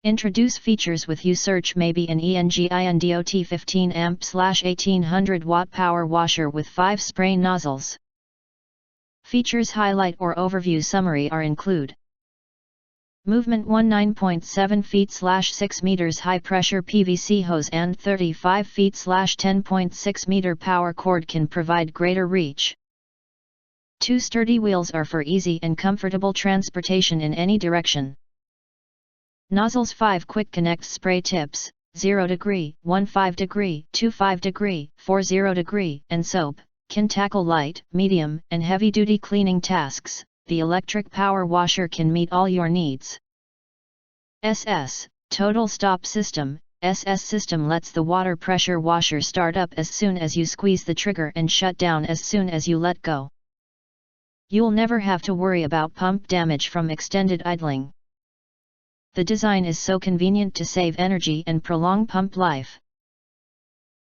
Introduce features with you. Search maybe an ENGiNDOT 15 amp/1800 watt power washer with 5 spray nozzles. Features highlight or overview summary are include. Movement 9.7 feet/6 meters high pressure PVC hose and 35 feet/10.6 meter power cord can provide greater reach. 2 sturdy wheels are for easy and comfortable transportation in any direction. Nozzles 5 quick connect spray tips, 0 degree, 15 degree, 25 degree, 40 degree, and soap, can tackle light, medium, and heavy-duty cleaning tasks. The electric power washer can meet all your needs. SS, Total Stop System. SS system lets the water pressure washer start up as soon as you squeeze the trigger and shut down as soon as you let go. You'll never have to worry about pump damage from extended idling. The design is so convenient to save energy and prolong pump life.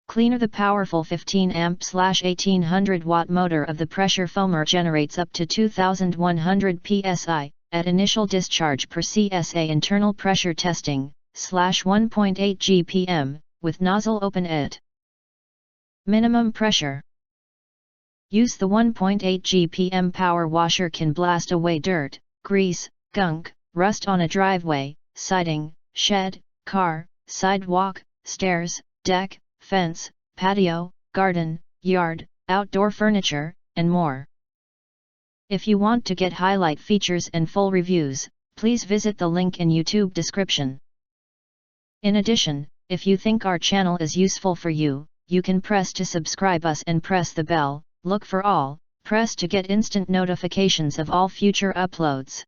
Cleaner. The powerful 15 amp/1800 watt motor of the pressure foamer generates up to 2100 psi, at initial discharge per CSA internal pressure testing, /1.8 GPM, with nozzle open at minimum pressure. Use the 1.8 GPM power washer can blast away dirt, grease, gunk, rust on a driveway, siding, shed, car, sidewalk, stairs, deck, fence, patio, garden, yard, outdoor furniture, and more. If you want to get highlight features and full reviews, please visit the link in YouTube description. In addition, if you think our channel is useful for you, you can press to subscribe us and press the bell, look for all, press to get instant notifications of all future uploads.